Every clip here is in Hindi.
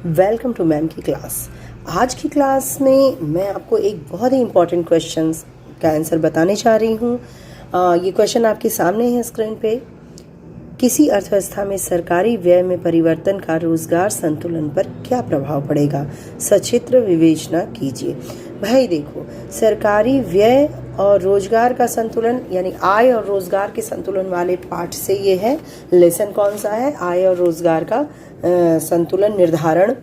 वेलकम टू मैम की क्लास। आज की क्लास में मैं आपको एक बहुत ही इम्पॉर्टेंट क्वेश्चन का आंसर बताने जा रही हूँ। ये क्वेश्चन आपके सामने है स्क्रीन पे। किसी अर्थव्यवस्था में सरकारी व्यय में परिवर्तन का रोजगार संतुलन पर क्या प्रभाव पड़ेगा? सचित्र विवेचना कीजिए। भाई देखो, सरकारी व्यय और रोजगार का संतुलन यानी आय और रोजगार के संतुलन वाले पाठ से ये है। लेसन कौन सा है? आय और रोजगार का संतुलन निर्धारण।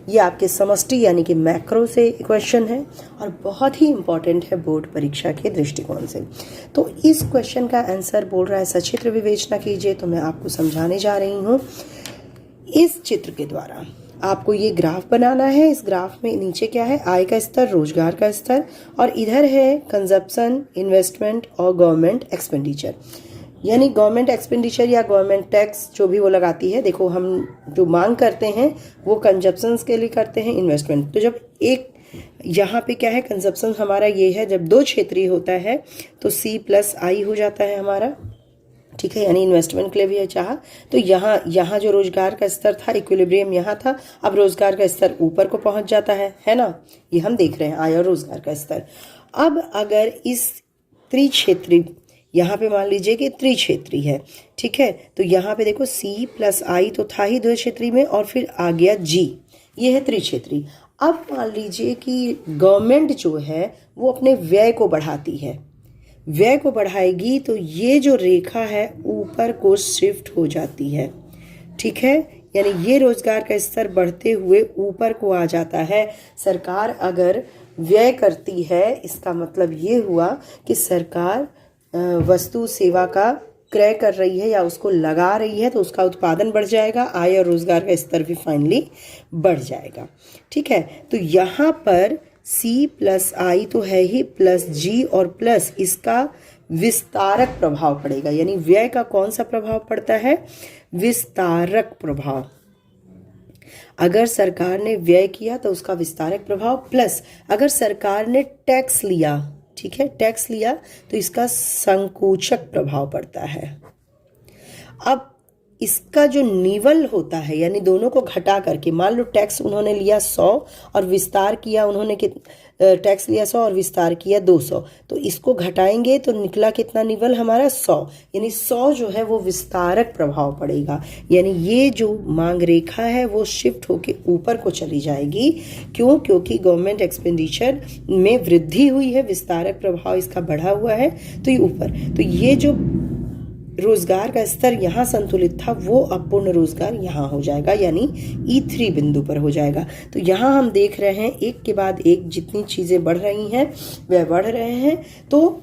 ये आपके समष्टि यानी कि मैक्रो से क्वेश्चन है और बहुत ही इम्पॉर्टेंट है बोर्ड परीक्षा के दृष्टिकोण से। तो इस क्वेश्चन का आंसर बोल रहा है सचित्र विवेचना कीजिए। तो मैं आपको समझाने जा रही हूँ। इस चित्र के द्वारा आपको ये ग्राफ बनाना है। इस ग्राफ में नीचे क्या है? आय का स्तर, रोजगार का स्तर, और इधर है कंजप्शन, इन्वेस्टमेंट और गवर्नमेंट एक्सपेंडिचर। यानी गवर्नमेंट एक्सपेंडिचर या गवर्नमेंट टैक्स जो भी वो लगाती है। देखो, हम जो मांग करते हैं वो कंजप्शंस के लिए करते हैं, इन्वेस्टमेंट। तो जब एक यहाँ पे क्या है, कंजप्शन हमारा ये है, जब दो क्षेत्रीय होता है तो C+I हो जाता है हमारा, ठीक है। यानी इन्वेस्टमेंट के लिए भी चाहा तो यहाँ जो रोजगार का स्तर था, इक्विलिब्रियम यहाँ था, अब रोजगार का स्तर ऊपर को पहुंच जाता है ना। ये हम देख रहे हैं आय और रोजगार का स्तर। अब अगर इस त्रिक्षेत्री, यहाँ पे मान लीजिए कि त्रिक्षेत्री है, ठीक है। तो यहाँ पे देखो C+I तो था ही दो क्षेत्रीय में, और फिर आ गया G, ये है त्रिक्षेत्री। अब मान लीजिए कि गवर्नमेंट जो है वो अपने व्यय को बढ़ाती है, व्यय को बढ़ाएगी तो ये जो रेखा है ऊपर को शिफ्ट हो जाती है, ठीक है। यानी ये रोजगार का स्तर बढ़ते हुए ऊपर को आ जाता है। सरकार अगर व्यय करती है, इसका मतलब ये हुआ कि सरकार वस्तु सेवा का क्रय कर रही है या उसको लगा रही है, तो उसका उत्पादन बढ़ जाएगा, आय और रोजगार का स्तर भी फाइनली बढ़ जाएगा, ठीक है। तो यहाँ पर C+I तो है ही, प्लस G और प्लस इसका विस्तारक प्रभाव पड़ेगा। यानी व्यय का कौन सा प्रभाव पड़ता है? विस्तारक प्रभाव। अगर सरकार ने व्यय किया तो उसका विस्तारक प्रभाव, प्लस अगर सरकार ने टैक्स लिया, ठीक है, टैक्स लिया तो इसका संकोचक प्रभाव पड़ता है। अब इसका जो निवल होता है, यानी दोनों को घटा करके, मान लो टैक्स उन्होंने लिया 100 और विस्तार किया, उन्होंने टैक्स लिया 100 और विस्तार किया 200, तो इसको घटाएंगे तो निकला कितना निवल हमारा? 100। यानी 100 जो है वो विस्तारक प्रभाव पड़ेगा। यानी ये जो मांग रेखा है वो शिफ्ट होके ऊपर को चली जाएगी। क्यों? क्योंकि गवर्नमेंट एक्सपेंडिचर में वृद्धि हुई है, विस्तारक प्रभाव इसका बढ़ा हुआ है, तो ये ऊपर। तो ये जो रोजगार का स्तर यहाँ संतुलित था वो अब पूर्ण रोजगार यहाँ हो जाएगा, यानी E3 बिंदु पर हो जाएगा। तो यहाँ हम देख रहे हैं एक के बाद एक जितनी चीजें बढ़ रही हैं वह बढ़ रहे हैं, तो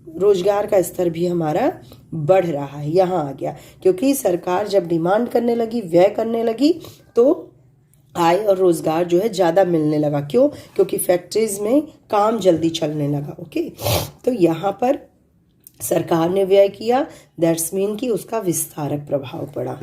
रोजगार का स्तर भी हमारा बढ़ रहा है। यहाँ आ गया क्योंकि सरकार जब डिमांड करने लगी, व्यय करने लगी, तो आय और रोजगार जो है ज्यादा मिलने लगा। क्यों? क्योंकि फैक्ट्रीज में काम जल्दी चलने लगा। ओके, तो यहाँ पर सरकार ने व्यय किया, दैट्स मीन कि उसका विस्तारक प्रभाव पड़ा।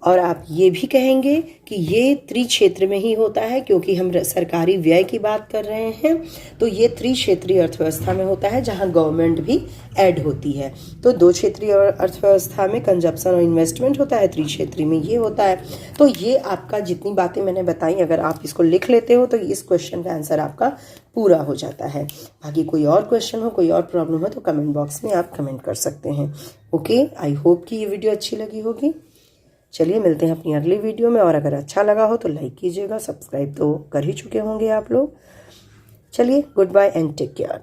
और आप ये भी कहेंगे कि ये त्रिक्षेत्र में ही होता है, क्योंकि हम सरकारी व्यय की बात कर रहे हैं, तो ये त्रिक्षेत्रीय अर्थव्यवस्था में होता है जहां गवर्नमेंट भी ऐड होती है। तो दो क्षेत्रीय अर्थव्यवस्था में कंजप्शन और इन्वेस्टमेंट होता है, त्रिक्षेत्रीय में ये होता है। तो ये आपका जितनी बातें मैंने बताई, अगर आप इसको लिख लेते हो तो इस क्वेश्चन का आंसर आपका पूरा हो जाता है। बाकी कोई और क्वेश्चन हो, कोई और प्रॉब्लम हो तो कमेंट बॉक्स में आप कमेंट कर सकते हैं। ओके, आई होप कि ये वीडियो अच्छी लगी होगी। चलिए मिलते हैं अपनी अगली वीडियो में, और अगर अच्छा लगा हो तो लाइक कीजिएगा, सब्सक्राइब तो कर ही चुके होंगे आप लोग। चलिए, good bye and take care.